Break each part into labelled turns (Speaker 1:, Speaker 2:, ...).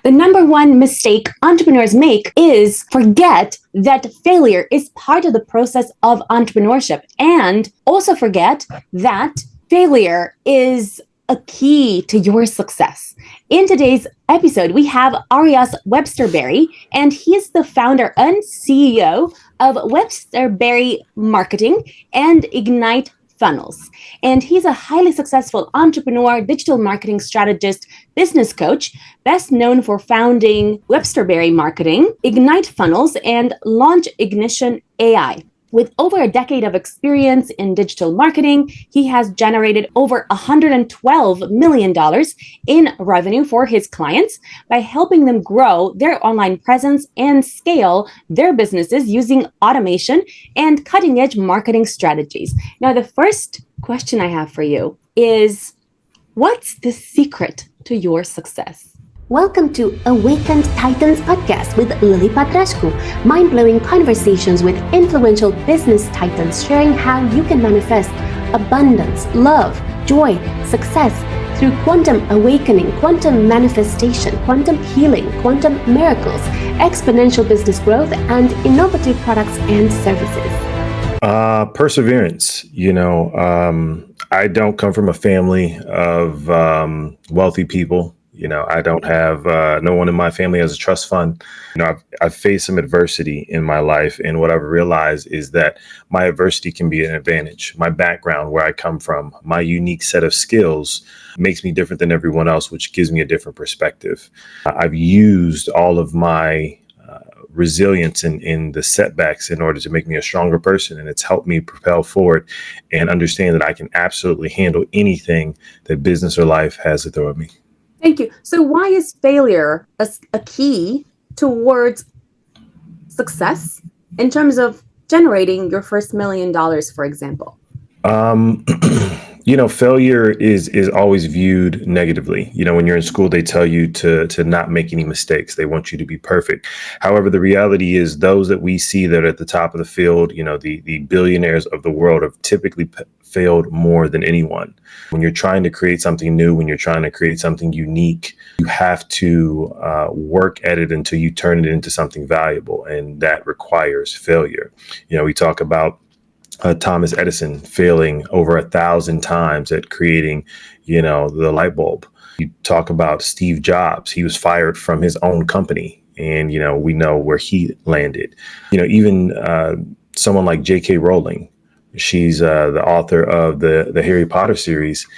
Speaker 1: The number one mistake entrepreneurs make is forget that failure is part of the process of entrepreneurship, and also forget that failure is a key to your success. In today's episode, we have Arias Websterberry, and he's the founder and CEO of Websterberry Marketing and Ignite Funnels. And he's a highly successful entrepreneur, digital marketing strategist, business coach, best known for founding Websterberry Marketing, Ignite Funnels, and Launch Ignition AI. With over a decade of experience in digital marketing, he has generated over $112 million in revenue for his clients by helping them grow their online presence and scale their businesses using automation and cutting-edge marketing strategies. Now, the first question I have for you is, what's the secret to your success? Welcome to Awakened Titans podcast with Lily Patrascu, mind-blowing conversations with influential business titans sharing how you can manifest abundance, love, joy, success through quantum awakening, quantum manifestation, quantum healing, quantum miracles, exponential business growth, and innovative products and services.
Speaker 2: Perseverance. I don't come from a family of wealthy people. I don't have, no one in my family has a trust fund. I've faced some adversity in my life. And what I've realized is that my adversity can be an advantage. My background, where I come from, my unique set of skills makes me different than everyone else, which gives me a different perspective. I've used all of my resilience in the setbacks in order to make me a stronger person. And it's helped me propel forward and understand that I can absolutely handle anything that business or life has to throw at me.
Speaker 1: Thank you. So why is failure a key towards success in terms of generating your first $1 million, for example?
Speaker 2: Failure is always viewed negatively. When you're in school, they tell you to not make any mistakes. They want you to be perfect. However, the reality is those that we see that are at the top of the field, the billionaires of the world have typically failed more than anyone. When you're trying to create something new, when you're trying to create something unique, you have to work at it until you turn it into something valuable. And that requires failure. We talk about Thomas Edison failing over 1,000 times at creating, the light bulb. You talk about Steve Jobs. He was fired from his own company, and we know where he landed. Even someone like J.K. Rowling. She's the author of the Harry Potter series.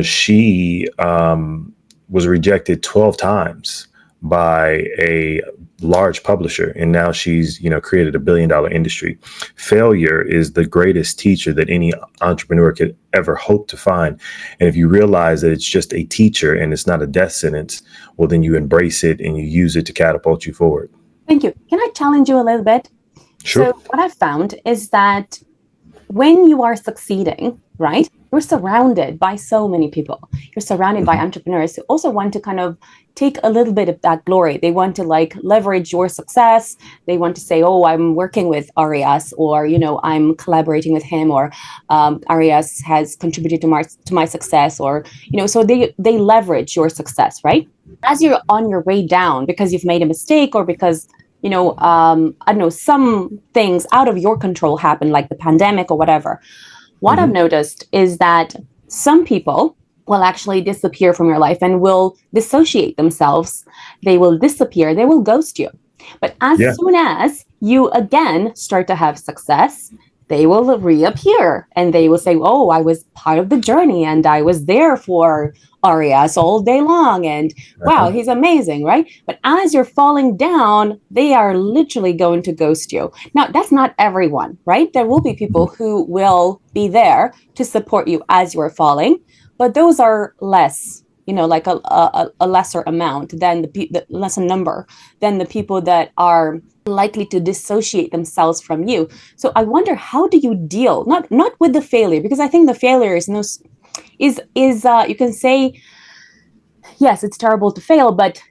Speaker 2: She was rejected 12 times by a large publisher, and now she's created $1 billion industry. Failure is the greatest teacher that any entrepreneur could ever hope to find. And if you realize that it's just a teacher and it's not a death sentence, well, then you embrace it and you use it to catapult you forward.
Speaker 1: Thank you. Can I challenge you a little bit?
Speaker 2: Sure.
Speaker 1: So what I've found is that when you are succeeding, right, you're surrounded by so many people. You're surrounded by entrepreneurs who also want to kind of take a little bit of that glory. They want to leverage your success. They want to say, oh, I'm working with Arias, or, I'm collaborating with him, or Arias has contributed to my success, or, so they leverage your success, right? As you're on your way down because you've made a mistake, or because I don't know, some things out of your control happen, like the pandemic or whatever. What I've noticed is that some people will actually disappear from your life and will dissociate themselves. They will disappear. They will ghost you. But as soon as you again start to have success, they will reappear and they will say, oh, I was part of the journey and I was there for Arias all day long. And wow, he's amazing, right? But as you're falling down, they are literally going to ghost you. Now, that's not everyone, right? There will be people who will be there to support you as you're falling, but those are less, like a lesser amount than the lesser number than the people that are likely to dissociate themselves from you. So I wonder, how do you deal not with the failure, because I think the failure is you can say, yes, it's terrible to fail, but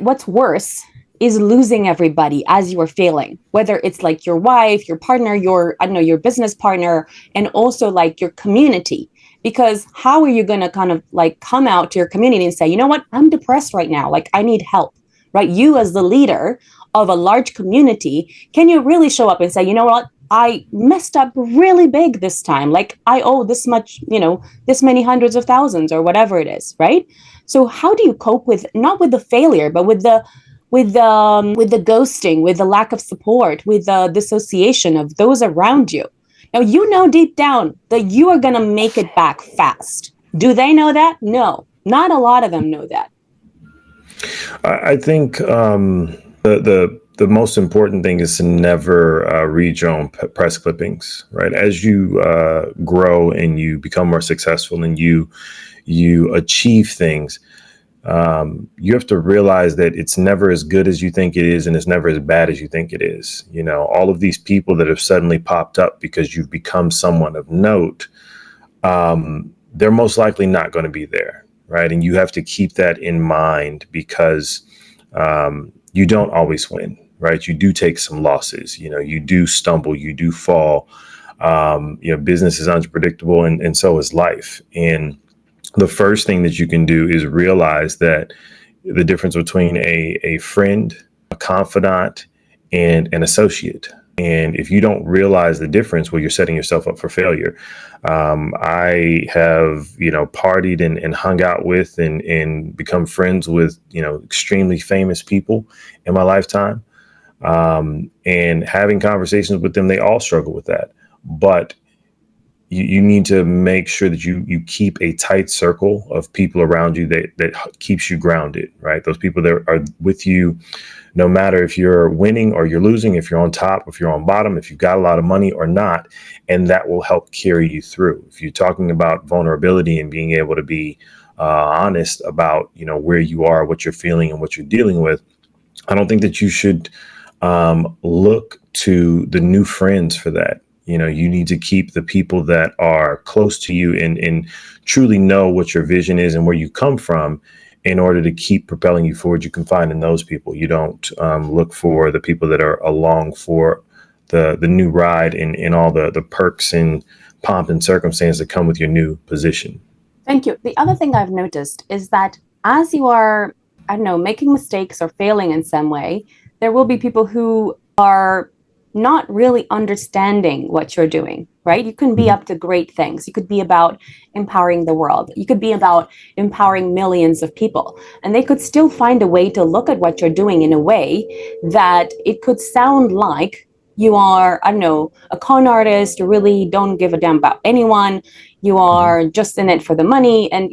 Speaker 1: what's worse is losing everybody as you are failing, whether it's like your wife, your partner, your business partner, and also like your community. Because how are you going to kind of like come out to your community and say, you know what, I'm depressed right now, like I need help. right? You as the leader of a large community, can you really show up and say, you know what? I messed up really big this time. Like I owe this much, this many hundreds of thousands or whatever it is, right? So how do you cope with, not with the failure, but with the ghosting, with the lack of support, with the dissociation of those around you? Now, deep down that you are going to make it back fast. Do they know that? No, not a lot of them know that.
Speaker 2: I think the most important thing is to never read your own press clippings, right? As you grow and you become more successful and you achieve things, you have to realize that it's never as good as you think it is, and it's never as bad as you think it is. All of these people that have suddenly popped up because you've become someone of note, they're most likely not going to be there. Right. And you have to keep that in mind because you don't always win. Right. You do take some losses. You do stumble. You do fall. Business is unpredictable, and so is life. And the first thing that you can do is realize that the difference between a friend, a confidant, and an associate. And if you don't realize the difference, well, you're setting yourself up for failure. I have, partied and hung out with and become friends with, extremely famous people in my lifetime. And having conversations with them, they all struggle with that. But you need to make sure that you keep a tight circle of people around you that keeps you grounded, right? Those people that are with you, no matter if you're winning or you're losing, if you're on top, if you're on bottom, if you've got a lot of money or not, and that will help carry you through. If you're talking about vulnerability and being able to be honest about, where you are, what you're feeling and what you're dealing with, I don't think that you should look to the new friends for that. You need to keep the people that are close to you and truly know what your vision is and where you come from in order to keep propelling you forward. You can find in those people. You don't look for the people that are along for the new ride and all the perks and pomp and circumstance that come with your new position.
Speaker 1: Thank you. The other thing I've noticed is that as you are, making mistakes or failing in some way, there will be people who are not really understanding what you're doing, right? You can be up to great things. You could be about empowering the world. You could be about empowering millions of people. And they could still find a way to look at what you're doing in a way that it could sound like you are, a con artist. You really don't give a damn about anyone. You are just in it for the money. And,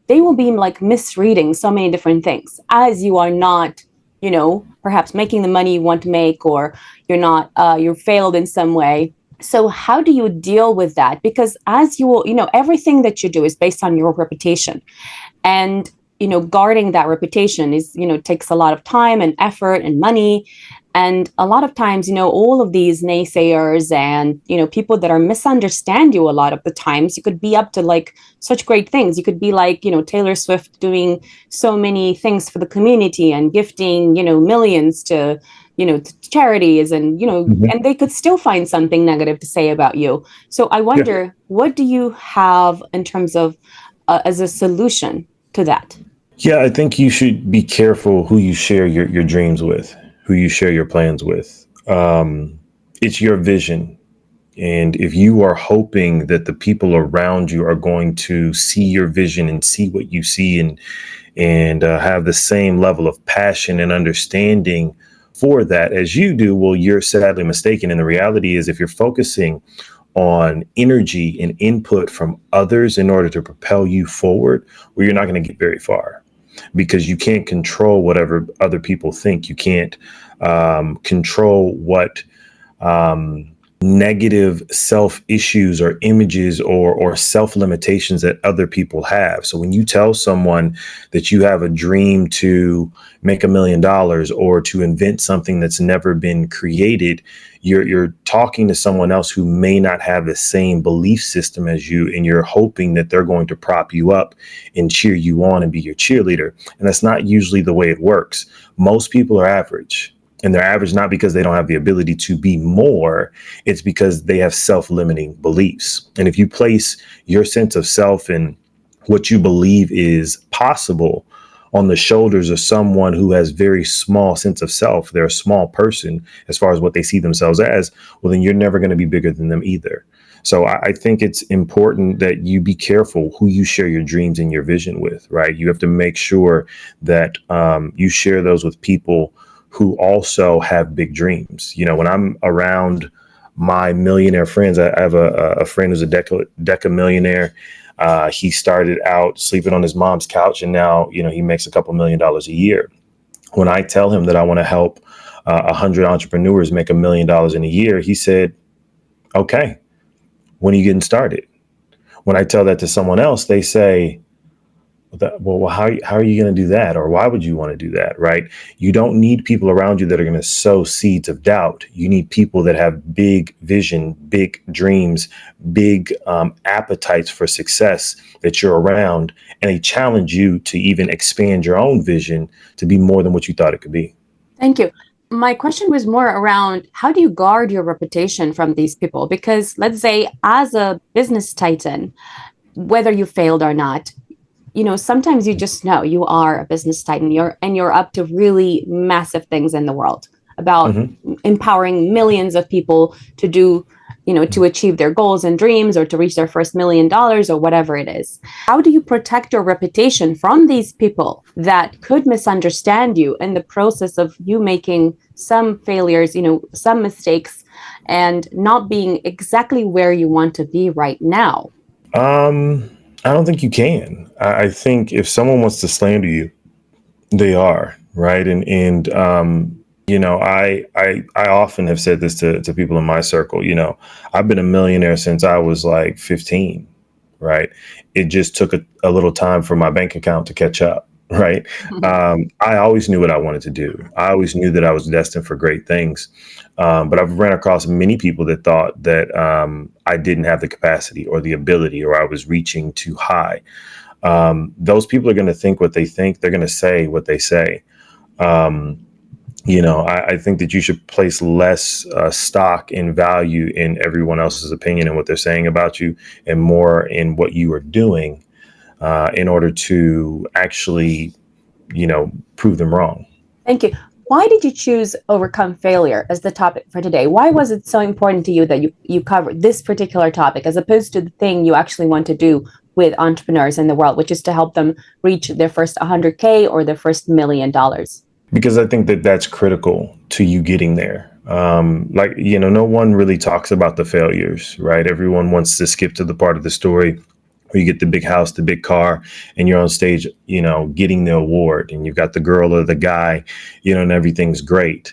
Speaker 1: they will be like misreading so many different things as you are not, perhaps making the money you want to make, or you're not, you're failed in some way. So how do you deal with that? Because as you will, everything that you do is based on your reputation, and, guarding that reputation is, takes a lot of time and effort and money. And a lot of times, all of these naysayers and, people that are misunderstand you a lot of the times, you could be up to like such great things. You could be like, Taylor Swift doing so many things for the community and gifting, millions to, to charities and, and they could still find something negative to say about you. So I wonder, what do you have in terms of as a solution to that?
Speaker 2: Yeah, I think you should be careful who you share your dreams with, who you share your plans with. It's your vision. And if you are hoping that the people around you are going to see your vision and see what you see and have the same level of passion and understanding for that as you do, well, you're sadly mistaken. And the reality is, if you're focusing on energy and input from others in order to propel you forward, well, you're not going to get very far, because you can't control whatever other people think. You can't control what negative self issues or images or self limitations that other people have. So when you tell someone that you have a dream to make $1 million or to invent something that's never been created, you're talking to someone else who may not have the same belief system as you, and you're hoping that they're going to prop you up and cheer you on and be your cheerleader. And that's not usually the way it works. Most people are average. And they're average not because they don't have the ability to be more. It's because they have self-limiting beliefs. And if you place your sense of self and what you believe is possible on the shoulders of someone who has very small sense of self, they're a small person as far as what they see themselves as, well, then you're never going to be bigger than them either. So I think it's important that you be careful who you share your dreams and your vision with, right? You have to make sure that you share those with people who also have big dreams. When I'm around my millionaire friends, I have a friend who's a deca millionaire. He started out sleeping on his mom's couch, and now, he makes a couple $1 million a year. When I tell him that I want to help 100 entrepreneurs make $1 million in a year, he said, okay, when are you getting started? When I tell that to someone else, they say, well, how are you going to do that? Or why would you want to do that? Right? You don't need people around you that are going to sow seeds of doubt. You need people that have big vision, big dreams, big appetites for success that you're around, and they challenge you to even expand your own vision to be more than what you thought it could be.
Speaker 1: Thank you. My question was more around, how do you guard your reputation from these people? Because let's say, as a business titan, whether you failed or not, sometimes you just know you are a business titan. You're up to really massive things in the world about empowering millions of people to do, to achieve their goals and dreams, or to reach their first $1 million, or whatever it is. How do you protect your reputation from these people that could misunderstand you in the process of you making some failures, some mistakes, and not being exactly where you want to be right now?
Speaker 2: I don't think you can. I think if someone wants to slander you, they are, right. I often have said this to people in my circle. I've been a millionaire since I was like 15, right? It just took a little time for my bank account to catch up, right? I always knew what I wanted to do. I always knew that I was destined for great things. But I've ran across many people that thought that I didn't have the capacity or the ability, or I was reaching too high. Those people are going to think what they think. They're going to say what they say. I think that you should place less stock and value in everyone else's opinion and what they're saying about you, and more in what you are doing in order to actually, prove them wrong.
Speaker 1: Thank you. Why did you choose overcome failure as the topic for today? Why was it so important to you that you covered this particular topic, as opposed to the thing you actually want to do with entrepreneurs in the world, which is to help them reach their first 100K or their first $1 million?
Speaker 2: Because I think that that's critical to you getting there. No one really talks about the failures, right? Everyone wants to skip to the part of the story where you get the big house, the big car, and you're on stage, getting the award, and you've got the girl or the guy, and everything's great.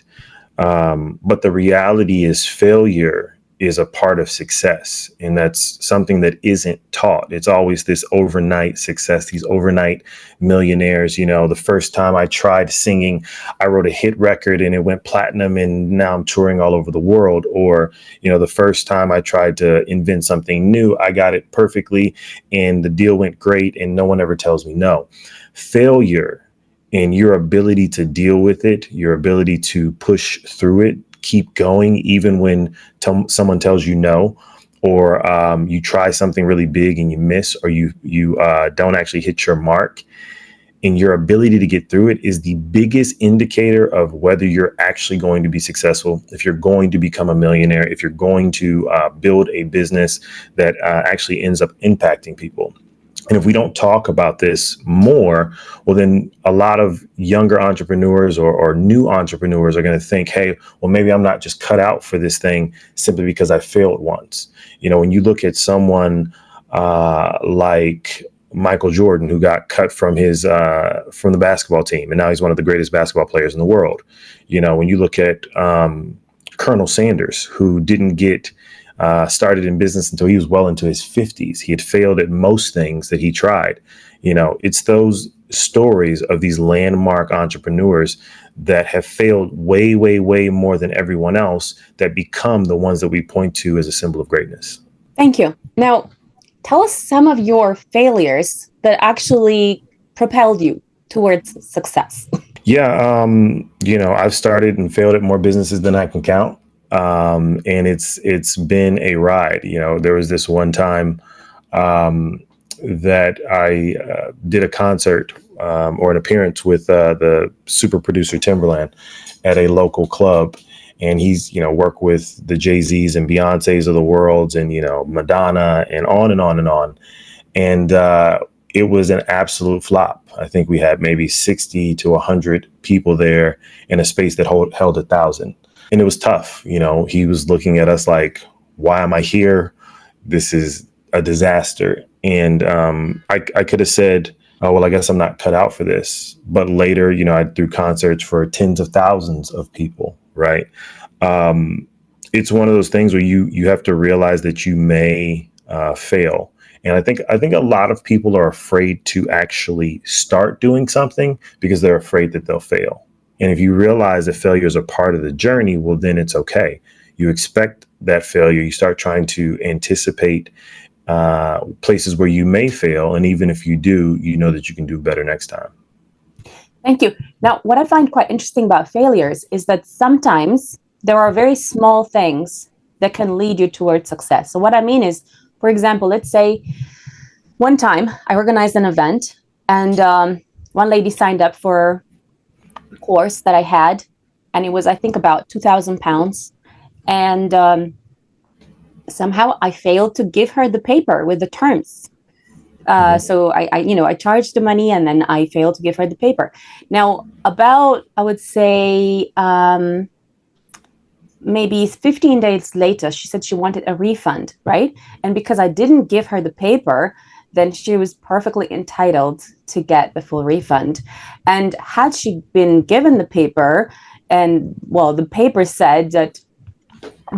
Speaker 2: But the reality is, failure is a part of success. And that's something that isn't taught. It's always this overnight success, these overnight millionaires. The first time I tried singing, I wrote a hit record and it went platinum, and now I'm touring all over the world. Or, the first time I tried to invent something new, I got it perfectly and the deal went great, and no one ever tells me no. Failure, and your ability to deal with it, your ability to push through it, keep going, even when someone tells you no, or you try something really big and you miss, or you don't actually hit your mark, and your ability to get through it is the biggest indicator of whether you're actually going to be successful, if you're going to become a millionaire, if you're going to build a business that actually ends up impacting people. And if we don't talk about this more, well, then a lot of younger entrepreneurs or new entrepreneurs are going to think, hey, well, maybe I'm not just cut out for this thing simply because I failed once. When you look at someone like Michael Jordan, who got cut from from the basketball team, and now he's one of the greatest basketball players in the world. When you look at Colonel Sanders, who didn't get started in business until he was well into his 50s. He had failed at most things that he tried. It's those stories of these landmark entrepreneurs that have failed way, way, way more than everyone else that become the ones that we point to as a symbol of greatness.
Speaker 1: Thank you. Now, tell us some of your failures that actually propelled you towards success.
Speaker 2: Yeah. I've started and failed at more businesses than I can count. And it's been a ride. There was this one time that I did a concert or an appearance with the super producer Timberland at a local club. And he's, worked with the Jay-Z's and Beyonce's of the world, and, Madonna, and on and on and on. And it was an absolute flop. I think we had maybe 60 to 100 people there in a space that held 1,000. And it was tough. He was looking at us like, why am I here? This is a disaster. And I could have said, oh, well, I guess I'm not cut out for this. But later, I threw concerts for tens of thousands of people, right? It's one of those things where you have to realize that you may fail. And I think a lot of people are afraid to actually start doing something because they're afraid that they'll fail. And if you realize that failure is a part of the journey, well, then it's okay. You expect that failure. You start trying to anticipate places where you may fail. And even if you do, you know that you can do better next time.
Speaker 1: Thank you. Now, what I find quite interesting about failures is that sometimes there are very small things that can lead you towards success. So what I mean is, for example, let's say one time I organized an event, and one lady signed up for a course that I had, and it was, I think, about £2,000. And somehow I failed to give her the paper with the terms. So I charged the money, and then I failed to give her the paper. Now, about, I would say, maybe 15 days later, she said she wanted a refund, right? And because I didn't give her the paper, then she was perfectly entitled to get the full refund. And had she been given the paper, and well, the paper said that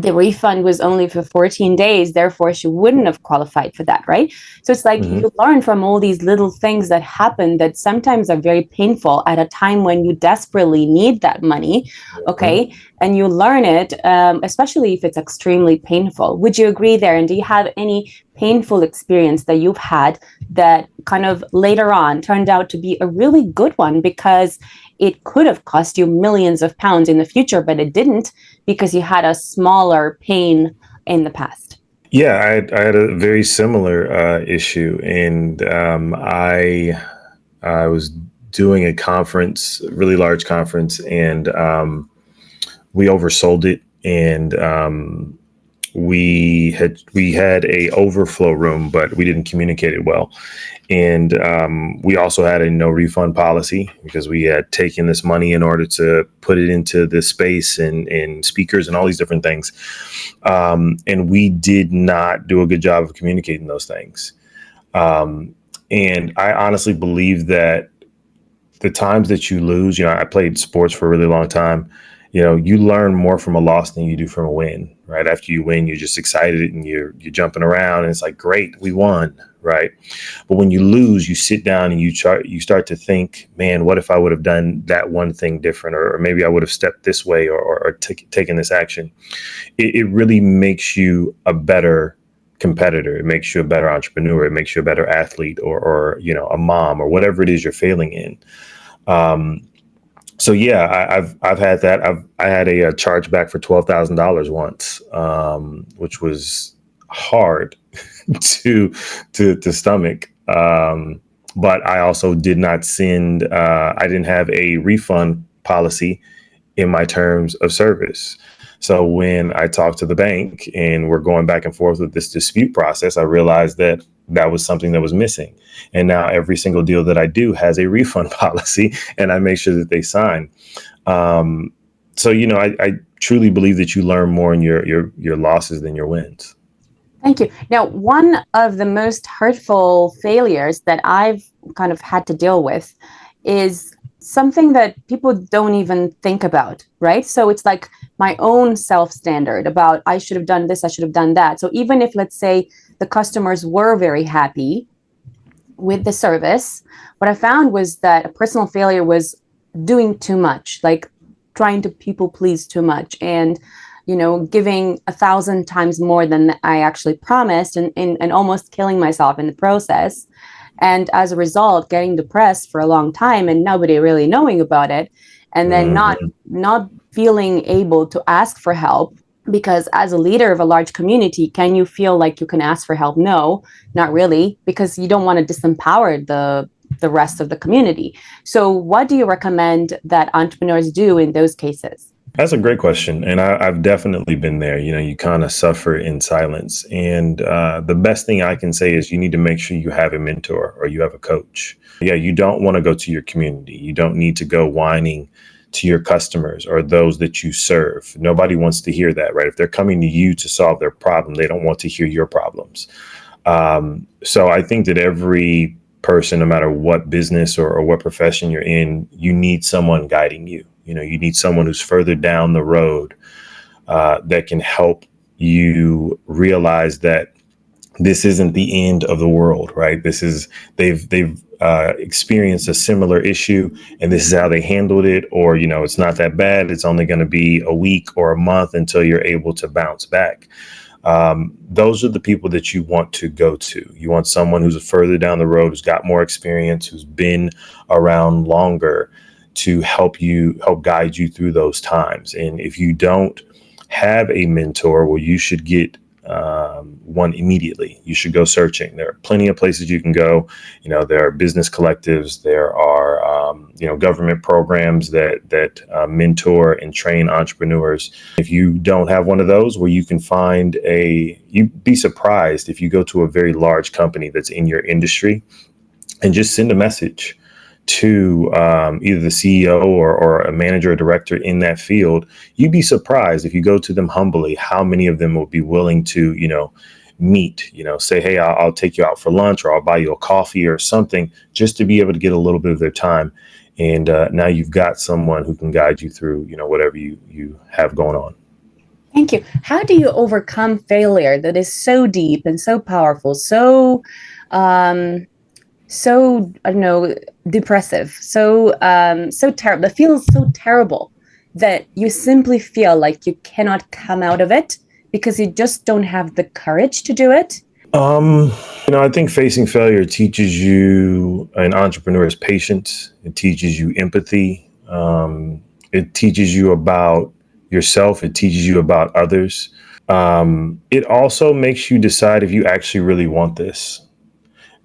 Speaker 1: the refund was only for 14 days, therefore she wouldn't have qualified for that, right? So it's like you learn from all these little things that happen that sometimes are very painful at a time when you desperately need that money, okay? And you learn it, especially if it's extremely painful. Would you agree there? And do you have any painful experience that you've had that kind of later on turned out to be a really good one because it could have cost you millions of pounds in the future, but it didn't because you had a smaller pain in the past?
Speaker 2: Yeah, I had a very similar issue, and I was doing a conference, a really large conference, and we oversold it, and we had a overflow room, but we didn't communicate it well. And we also had a no refund policy because we had taken this money in order to put it into the space and speakers and all these different things. And we did not do a good job of communicating those things. And I honestly believe that the times that you lose, I played sports for a really long time. You learn more from a loss than you do from a win, right? After you win, you're just excited and you're jumping around and it's like, great, we won, right? But when you lose, you sit down and you start to think, man, what if I would have done that one thing different? Or maybe I would have stepped this way or taken this action. It really makes you a better competitor. It makes you a better entrepreneur. It makes you a better athlete or a mom or whatever it is you're failing in. So yeah, I've had that. I had a chargeback for $12,000 once, which was hard to stomach. But I also did not send. I didn't have a refund policy in my terms of service. So when I talked to the bank and we're going back and forth with this dispute process, I realized that was something that was missing. And now every single deal that I do has a refund policy, and I make sure that they sign. So, I truly believe that you learn more in your losses than your wins.
Speaker 1: Thank you. Now, one of the most hurtful failures that I've kind of had to deal with is something that people don't even think about, right? So it's like my own self-standard about I should have done this, I should have done that. So even if, let's say, the customers were very happy with the service, what I found was that a personal failure was doing too much, like trying to people please too much and, giving 1,000 times more than I actually promised and almost killing myself in the process. And as a result, getting depressed for a long time and nobody really knowing about it. And then not feeling able to ask for help, because as a leader of a large community, can you feel like you can ask for help? No, not really, because you don't want to disempower the the rest of the community. So what do you recommend that entrepreneurs do in those cases?
Speaker 2: That's a great question. And I've definitely been there. You kind of suffer in silence. And the best thing I can say is you need to make sure you have a mentor or you have a coach. Yeah, you don't want to go to your community. You don't need to go whining to your customers or those that you serve. Nobody wants to hear that, right? If they're coming to you to solve their problem, they don't want to hear your problems. So I think that every person, no matter what business or what profession you're in, you need someone guiding you. You need someone who's further down the road that can help you realize that this isn't the end of the world, right? They've experienced a similar issue, and this is how they handled it. Or it's not that bad. It's only going to be a week or a month until you're able to bounce back. Those are the people that you want to go to. You want someone who's further down the road, who's got more experience, who's been around longer, to help guide you through those times. And if you don't have a mentor, well, you should get one immediately. You should go searching. There are plenty of places you can go. There are business collectives. There are government programs that mentor and train entrepreneurs. If you don't have one of those, where you can find you'd be surprised if you go to a very large company that's in your industry and just send a message to either the CEO or a manager or director in that field. You'd be surprised if you go to them humbly, how many of them will be willing to, meet, say, hey, I'll take you out for lunch, or I'll buy you a coffee or something, just to be able to get a little bit of their time. And now you've got someone who can guide you through, whatever you have going on.
Speaker 1: Thank you. How do you overcome failure that is so deep and so powerful, so I don't know, depressive, so terrible, that feels so terrible that you simply feel like you cannot come out of it because you just don't have the courage to do it?
Speaker 2: I think facing failure teaches you, an entrepreneur's patience. It teaches you empathy. It teaches you about yourself. It teaches you about others. It also makes you decide if you actually really want this.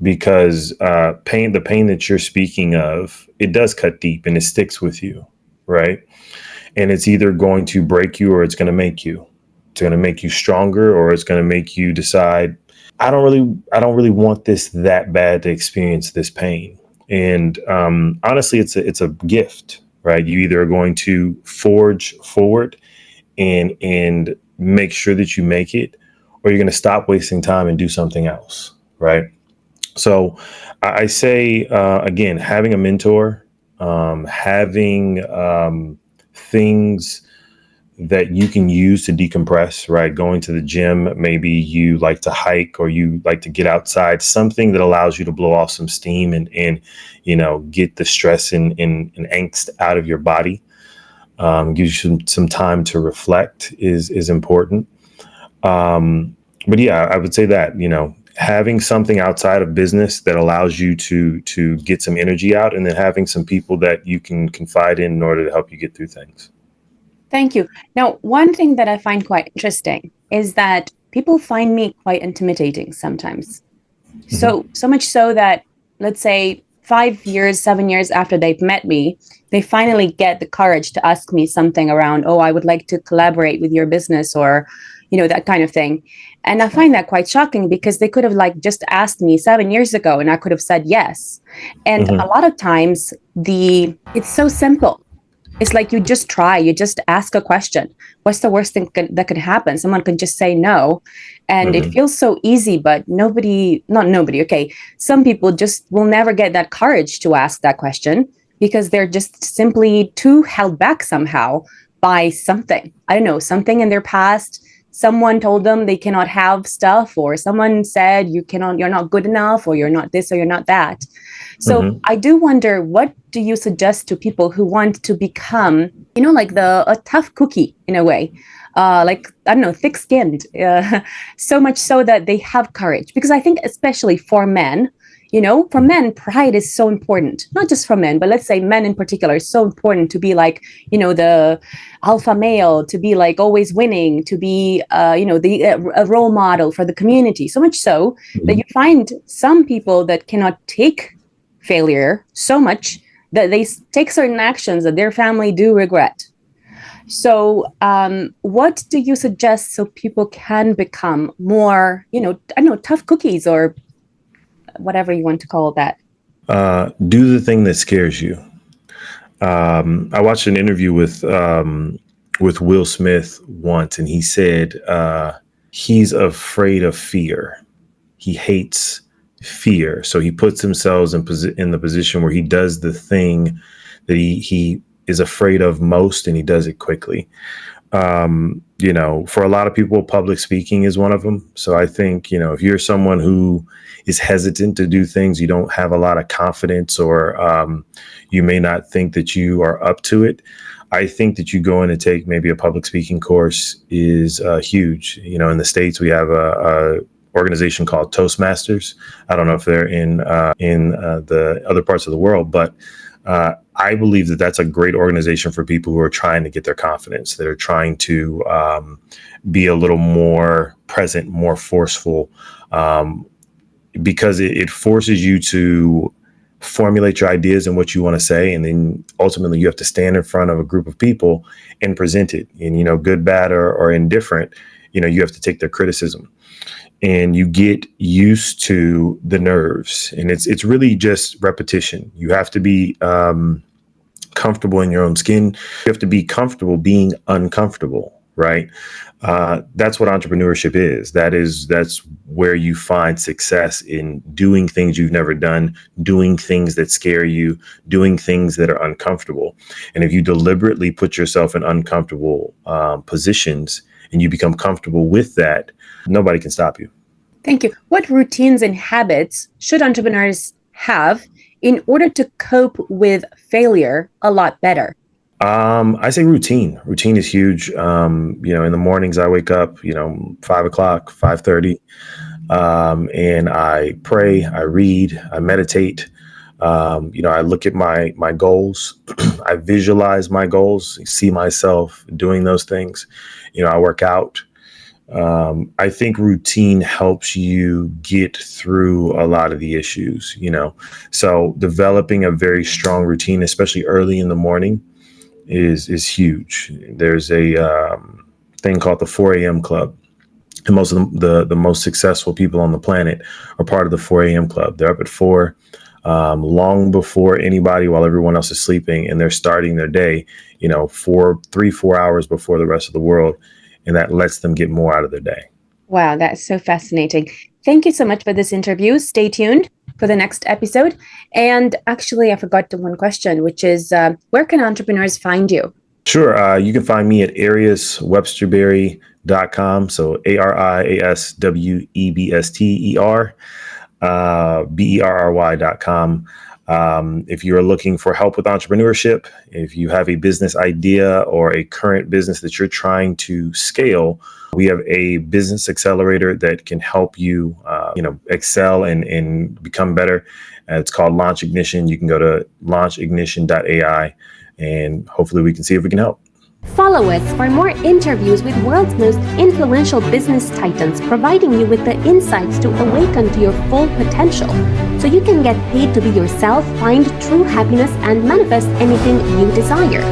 Speaker 2: Because the pain that you're speaking of, it does cut deep and it sticks with you, right? And it's either going to break you or it's going to make you. It's going to make you stronger, or it's going to make you decide, I don't really want this that bad to experience this pain. And honestly, it's a gift, right? You either are going to forge forward and make sure that you make it, or you're going to stop wasting time and do something else, right? So I say, again, having a mentor, having things that you can use to decompress, right? Going to the gym, maybe you like to hike or you like to get outside, something that allows you to blow off some steam and get the stress and angst out of your body. Gives you some time to reflect is important. But yeah, I would say that, having something outside of business that allows you to get some energy out, and then having some people that you can confide in order to help you get through things.
Speaker 1: Thank you. Now, one thing that I find quite interesting is that people find me quite intimidating sometimes. So much so that, let's say, 5 years, 7 years after they've met me, they finally get the courage to ask me something around, oh, I would like to collaborate with your business, or, that kind of thing. And I find that quite shocking, because they could have just asked me 7 years ago and I could have said yes. And a lot of times it's so simple. It's like you just try, you just ask a question. What's the worst thing that could happen? Someone can just say no. And it feels so easy, but okay. Some people just will never get that courage to ask that question because they're just simply too held back somehow by something. I don't know, something in their past. Someone told them they cannot have stuff, or someone said you're not good enough, or you're not this, or you're not that. So I do wonder, what do you suggest to people who want to become, like a tough cookie in a way, I don't know, thick-skinned, so much so that they have courage? Because I think especially for men, for men, pride is so important. Not just for men, but let's say men in particular, is so important to be the alpha male, to be always winning, to be, a role model for the community. So much so that you find some people that cannot take failure so much that they take certain actions that their family do regret. So what do you suggest so people can become more, I don't know, tough cookies or whatever you want to call that?
Speaker 2: Do the thing that scares you. I watched an interview with Will Smith once, and he said he's afraid of fear. He hates fear, so he puts himself in the position where he does the thing that he is afraid of most, and he does it quickly. For a lot of people, public speaking is one of them. So I think, if you're someone who is hesitant to do things, you don't have a lot of confidence, or you may not think that you are up to it. I think that you go in and take maybe a public speaking course is huge. In the States, we have a organization called Toastmasters. I don't know if they're in the other parts of the world, but I believe that that's a great organization for people who are trying to get their confidence, that are trying to be a little more present, more forceful, because it forces you to formulate your ideas and what you want to say. And then ultimately you have to stand in front of a group of people and present it. And, good, bad, or indifferent, you have to take their criticism. And you get used to the nerves, and it's really just repetition. You have to be comfortable in your own skin. You have to be comfortable being uncomfortable, right? That's what entrepreneurship is. That's where you find success, in doing things you've never done, doing things that scare you, doing things that are uncomfortable. And if you deliberately put yourself in uncomfortable positions and you become comfortable with that, nobody can stop you.
Speaker 1: Thank you. What routines and habits should entrepreneurs have in order to cope with failure a lot better?
Speaker 2: I say routine. Routine is huge. In the mornings I wake up, 5:00, 5:30, and I pray, I read, I meditate. I look at my goals. I visualize my goals, see myself doing those things. I work out. I think routine helps you get through a lot of the issues, so developing a very strong routine, especially early in the morning, is huge. There's a thing called the 4 a.m. club. And most of the most successful people on the planet are part of the 4 a.m. club. They're up at 4, long before anybody, while everyone else is sleeping, and they're starting their day, 4 hours before the rest of the world. And that lets them get more out of their day.
Speaker 1: Wow, that's so fascinating. Thank you so much for this interview. Stay tuned for the next episode. And actually, I forgot one question, which is, where can entrepreneurs find you?
Speaker 2: Sure. You can find me at ariaswebsterberry.com. So AriasWebsterberry.com. If you're looking for help with entrepreneurship, if you have a business idea or a current business that you're trying to scale, we have a business accelerator that can help you, excel and become better. It's called Launch Ignition. You can go to launchignition.ai, and hopefully we can see if we can help.
Speaker 3: Follow us for more interviews with world's most influential business titans, providing you with the insights to awaken to your full potential, so you can get paid to be yourself, find true happiness, and manifest anything you desire.